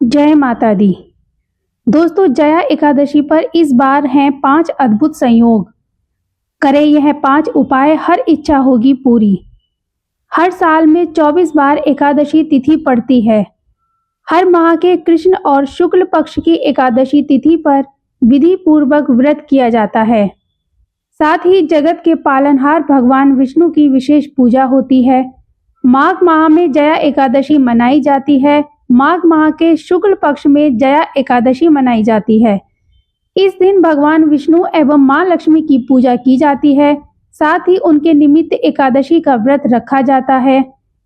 जय माता दी। दोस्तों, जया एकादशी पर इस बार हैं 5 अद्भुत संयोग। करें यह 5 उपाय, हर इच्छा होगी पूरी। हर साल में 24 बार एकादशी तिथि पड़ती है। हर माह के कृष्ण और शुक्ल पक्ष की एकादशी तिथि पर विधि पूर्वक व्रत किया जाता है। साथ ही जगत के पालनहार भगवान विष्णु की विशेष पूजा होती है। माघ माह में जया एकादशी मनाई जाती है। माघ माह के शुक्ल पक्ष में जया एकादशी मनाई जाती है। इस दिन भगवान विष्णु एवं मां लक्ष्मी की पूजा की जाती है। साथ ही उनके निमित्त एकादशी का व्रत रखा जाता है।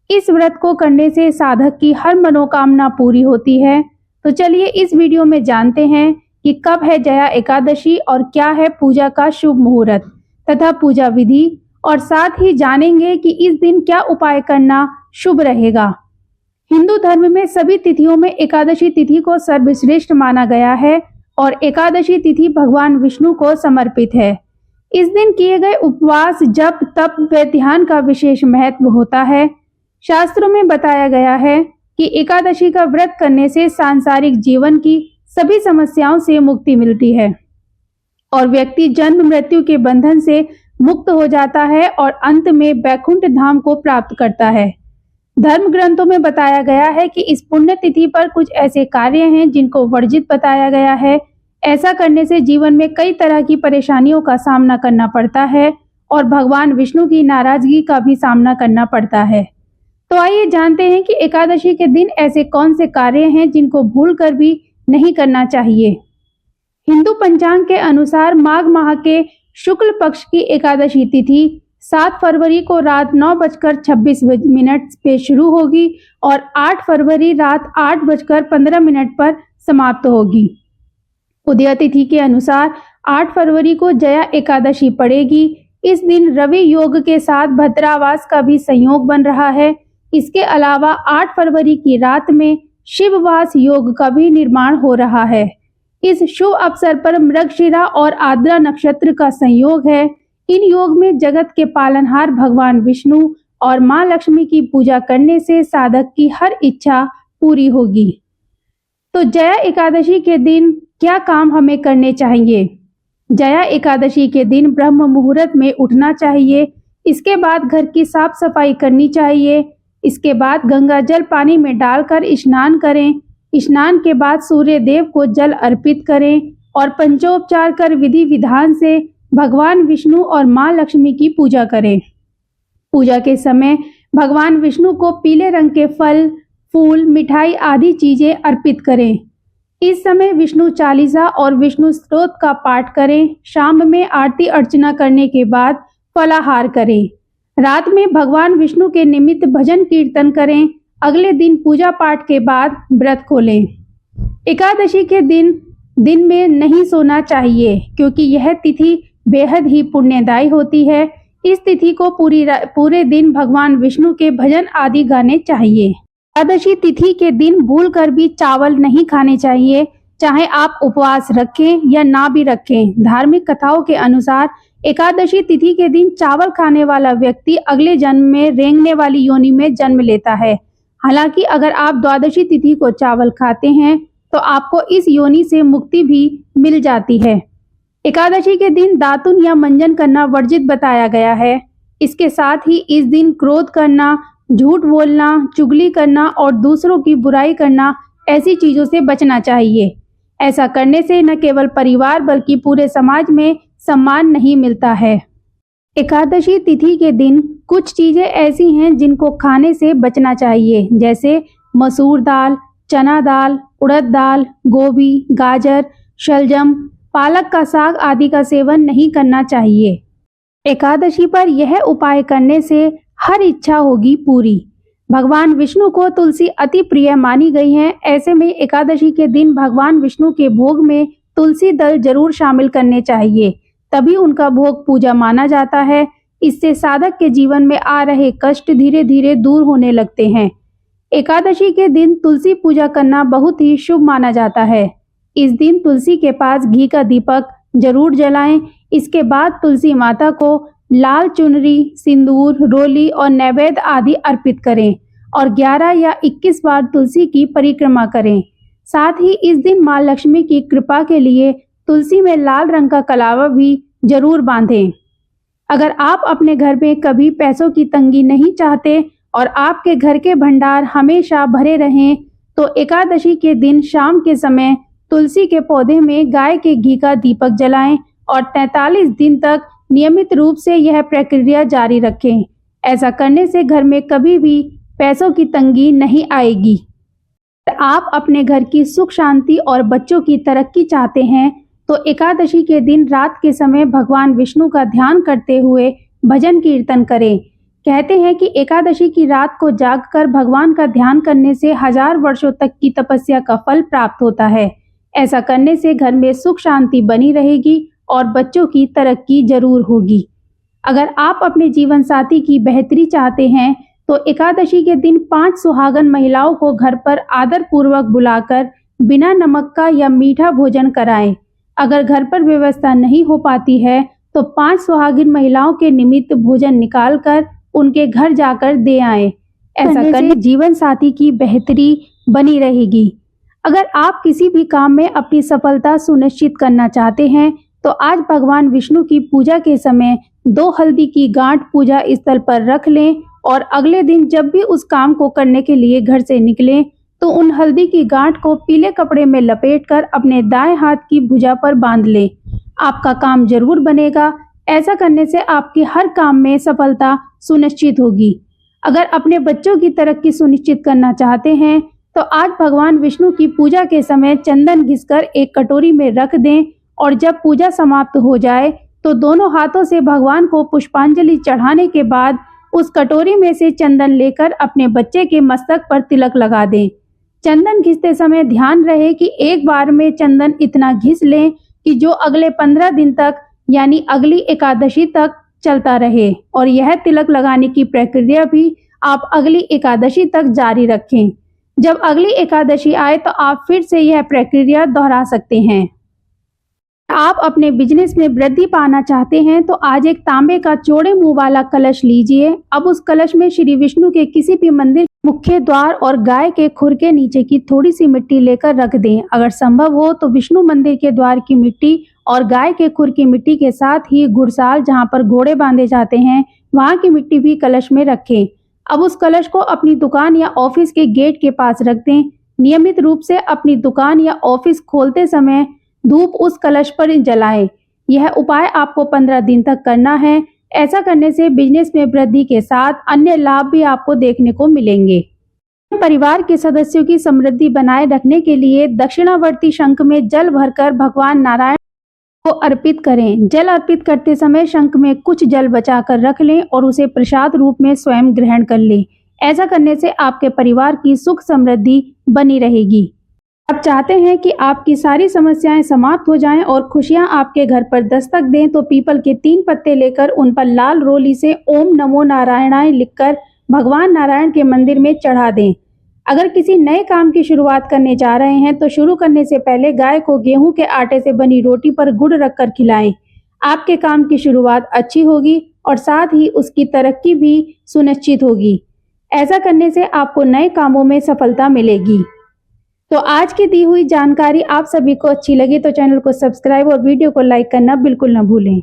इस व्रत को करने से साधक की हर मनोकामना पूरी होती है। तो चलिए इस वीडियो में जानते हैं कि कब है जया एकादशी और क्या है पूजा का शुभ मुहूर्त तथा पूजा विधि, और साथ ही जानेंगे कि इस दिन क्या उपाय करना शुभ रहेगा। हिंदू धर्म में सभी तिथियों में एकादशी तिथि को सर्वश्रेष्ठ माना गया है और एकादशी तिथि भगवान विष्णु को समर्पित है। इस दिन किए गए उपवास, जप, तप व ध्यान का विशेष महत्व होता है। शास्त्रों में बताया गया है कि एकादशी का व्रत करने से सांसारिक जीवन की सभी समस्याओं से मुक्ति मिलती है और व्यक्ति जन्म मृत्यु के बंधन से मुक्त हो जाता है और अंत में वैकुंठ धाम को प्राप्त करता है। धर्म ग्रंथों में बताया गया है कि इस पुण्य तिथि पर कुछ ऐसे कार्य हैं जिनको वर्जित बताया गया है। ऐसा करने से जीवन में कई तरह की परेशानियों का सामना करना पड़ता है और भगवान विष्णु की नाराजगी का भी सामना करना पड़ता है। तो आइए जानते हैं कि एकादशी के दिन ऐसे कौन से कार्य हैं जिनको भूलकर भी नहीं करना चाहिए। हिंदू पंचांग के अनुसार माघ माह के शुक्ल पक्ष की एकादशी तिथि 7 फरवरी को रात 9:26 पे शुरू होगी और 8 फरवरी रात 8:15 पर समाप्त होगी। उदय तिथि के अनुसार 8 फरवरी को जया एकादशी पड़ेगी। इस दिन रवि योग के साथ भद्रावास का भी संयोग बन रहा है। इसके अलावा 8 फरवरी की रात में शिववास योग का भी निर्माण हो रहा है। इस शुभ अवसर पर मृगशिरा और आद्रा नक्षत्र का संयोग है। इन योग में जगत के पालनहार भगवान विष्णु और मां लक्ष्मी की पूजा करने से साधक की हर इच्छा पूरी होगी। तो जया एकादशी के दिन क्या काम हमें करने चाहिए? जया एकादशी के दिन ब्रह्म मुहूर्त में उठना चाहिए। इसके बाद घर की साफ सफाई करनी चाहिए। इसके बाद गंगा जल पानी में डालकर स्नान करें। स्नान के बाद सूर्य देव को जल अर्पित करें और पंचोपचार कर विधि विधान से भगवान विष्णु और मां लक्ष्मी की पूजा करें। पूजा के समय भगवान विष्णु को पीले रंग के फल, फूल, मिठाई आदि चीजें अर्पित करें। इस समय विष्णु चालीसा और विष्णु स्तोत्र का पाठ करें। शाम में आरती अर्चना करने के बाद फलाहार करें। रात में भगवान विष्णु के निमित्त भजन कीर्तन करें। अगले दिन पूजा पाठ के बाद व्रत खोलें। एकादशी के दिन में नहीं सोना चाहिए क्योंकि यह तिथि बेहद ही पुण्यदायी होती है। इस तिथि को पूरे दिन भगवान विष्णु के भजन आदि गाने चाहिए। एकादशी तिथि के दिन भूलकर भी चावल नहीं खाने चाहिए, चाहे आप उपवास रखें या ना भी रखें। धार्मिक कथाओं के अनुसार एकादशी तिथि के दिन चावल खाने वाला व्यक्ति अगले जन्म में रेंगने वाली योनि में जन्म लेता है। हालांकि अगर आप द्वादशी तिथि को चावल खाते हैं तो आपको इस योनि से मुक्ति भी मिल जाती है। एकादशी के दिन दातुन या मंजन करना वर्जित बताया गया है। इसके साथ ही इस दिन क्रोध करना, झूठ बोलना, चुगली करना और दूसरों की बुराई करना, ऐसी चीजों से बचना चाहिए। ऐसा करने से न केवल परिवार बल्कि पूरे समाज में सम्मान नहीं मिलता है। एकादशी तिथि के दिन कुछ चीजें ऐसी हैं जिनको खाने से बचना चाहिए, जैसे मसूर दाल, चना दाल, उड़द दाल, गोभी, गाजर, शलजम, पालक का साग आदि का सेवन नहीं करना चाहिए। एकादशी पर यह उपाय करने से हर इच्छा होगी पूरी। भगवान विष्णु को तुलसी अति प्रिय मानी गई है। ऐसे में एकादशी के दिन भगवान विष्णु के भोग में तुलसी दल जरूर शामिल करने चाहिए, तभी उनका भोग पूजा माना जाता है। इससे साधक के जीवन में आ रहे कष्ट धीरे धीरे दूर होने लगते हैं। एकादशी के दिन तुलसी पूजा करना बहुत ही शुभ माना जाता है। इस दिन तुलसी के पास घी का दीपक जरूर जलाएं। इसके बाद तुलसी माता को लाल चुनरी, सिंदूर, रोली और नैवेद्य आदि अर्पित करें और 11 या 21 बार तुलसी की परिक्रमा करें। साथ ही इस दिन मां लक्ष्मी की कृपा के लिए तुलसी में लाल रंग का कलावा भी जरूर बांधें। अगर आप अपने घर में कभी पैसों की तंगी नहीं चाहते और आपके घर के भंडार हमेशा भरे रहें, तो एकादशी के दिन शाम के समय तुलसी के पौधे में गाय के घी का दीपक जलाएं और 43 दिन तक नियमित रूप से यह प्रक्रिया जारी रखें। ऐसा करने से घर में कभी भी पैसों की तंगी नहीं आएगी। आप अपने घर की सुख शांति और बच्चों की तरक्की चाहते हैं तो एकादशी के दिन रात के समय भगवान विष्णु का ध्यान करते हुए भजन कीर्तन करें। कहते हैं कि एकादशी की रात को जागकर भगवान का ध्यान करने से 1000 वर्षों तक की तपस्या का फल प्राप्त होता है। ऐसा करने से घर में सुख शांति बनी रहेगी और बच्चों की तरक्की जरूर होगी। अगर आप अपने जीवन साथी की बेहतरी चाहते हैं तो एकादशी के दिन 5 सुहागन महिलाओं को घर पर आदर पूर्वक बुलाकर बिना नमक का या मीठा भोजन कराएं। अगर घर पर व्यवस्था नहीं हो पाती है तो 5 सुहागिन महिलाओं के निमित्त भोजन निकालकर उनके घर जाकर दे आएं। ऐसा करने जीवन साथी की बेहतरी बनी रहेगी। अगर आप किसी भी काम में अपनी सफलता सुनिश्चित करना चाहते हैं तो आज भगवान विष्णु की पूजा के समय 2 हल्दी की गांठ पूजा स्थल पर रख लें और अगले दिन जब भी उस काम को करने के लिए घर से निकलें तो उन हल्दी की गांठ को पीले कपड़े में लपेटकर अपने दाएं हाथ की भुजा पर बांध लें। आपका काम जरूर बनेगा। ऐसा करने से आपके हर काम में सफलता सुनिश्चित होगी। अगर अपने बच्चों की तरक्की सुनिश्चित करना चाहते हैं तो आज भगवान विष्णु की पूजा के समय चंदन घिसकर एक कटोरी में रख दें और जब पूजा समाप्त हो जाए तो दोनों हाथों से भगवान को पुष्पांजलि चढ़ाने के बाद उस कटोरी में से चंदन लेकर अपने बच्चे के मस्तक पर तिलक लगा दें। चंदन घिसते समय ध्यान रहे कि एक बार में चंदन इतना घिस लें कि जो अगले 15 दिन तक यानी अगली एकादशी तक चलता रहे और यह तिलक लगाने की प्रक्रिया भी आप अगली एकादशी तक जारी रखें। जब अगली एकादशी आए तो आप फिर से यह प्रक्रिया दोहरा सकते हैं। आप अपने बिजनेस में वृद्धि पाना चाहते हैं तो आज एक तांबे का चौड़े मुंह वाला कलश लीजिए। अब उस कलश में श्री विष्णु के किसी भी मंदिर मुख्य द्वार और गाय के खुर के नीचे की थोड़ी सी मिट्टी लेकर रख दें। अगर संभव हो तो विष्णु मंदिर के द्वार की मिट्टी और गाय के खुर की मिट्टी के साथ ही घुड़साल जहां पर घोड़े बांधे जाते हैं वहां की मिट्टी भी कलश में रखें। अब उस कलश को अपनी दुकान या ऑफिस के गेट के पास रख दें। नियमित रूप से अपनी दुकान या ऑफिस खोलते समय धूप उस कलश पर जलाएं। यह उपाय आपको 15 दिन तक करना है। ऐसा करने से बिजनेस में वृद्धि के साथ अन्य लाभ भी आपको देखने को मिलेंगे। परिवार के सदस्यों की समृद्धि बनाए रखने के लिए दक्षिणावर्ती शंख में जल भरकर भगवान नारायण को अर्पित करें। जल अर्पित करते समय शंख में कुछ जल बचाकर रख लें और उसे प्रसाद रूप में स्वयं ग्रहण कर लें। ऐसा करने से आपके परिवार की सुख समृद्धि बनी रहेगी। आप चाहते हैं कि आपकी सारी समस्याएं समाप्त हो जाएं और खुशियां आपके घर पर दस्तक दें तो पीपल के 3 पत्ते लेकर उन पर लाल रोली से ओम नमो नारायणाय लिखकर भगवान नारायण के मंदिर में चढ़ा दें। अगर किसी नए काम की शुरुआत करने जा रहे हैं तो शुरू करने से पहले गाय को गेहूं के आटे से बनी रोटी पर गुड़ रखकर खिलाएं। आपके काम की शुरुआत अच्छी होगी और साथ ही उसकी तरक्की भी सुनिश्चित होगी। ऐसा करने से आपको नए कामों में सफलता मिलेगी। तो आज की दी हुई जानकारी आप सभी को अच्छी लगी तो चैनल को सब्सक्राइब और वीडियो को लाइक करना बिल्कुल न भूलें।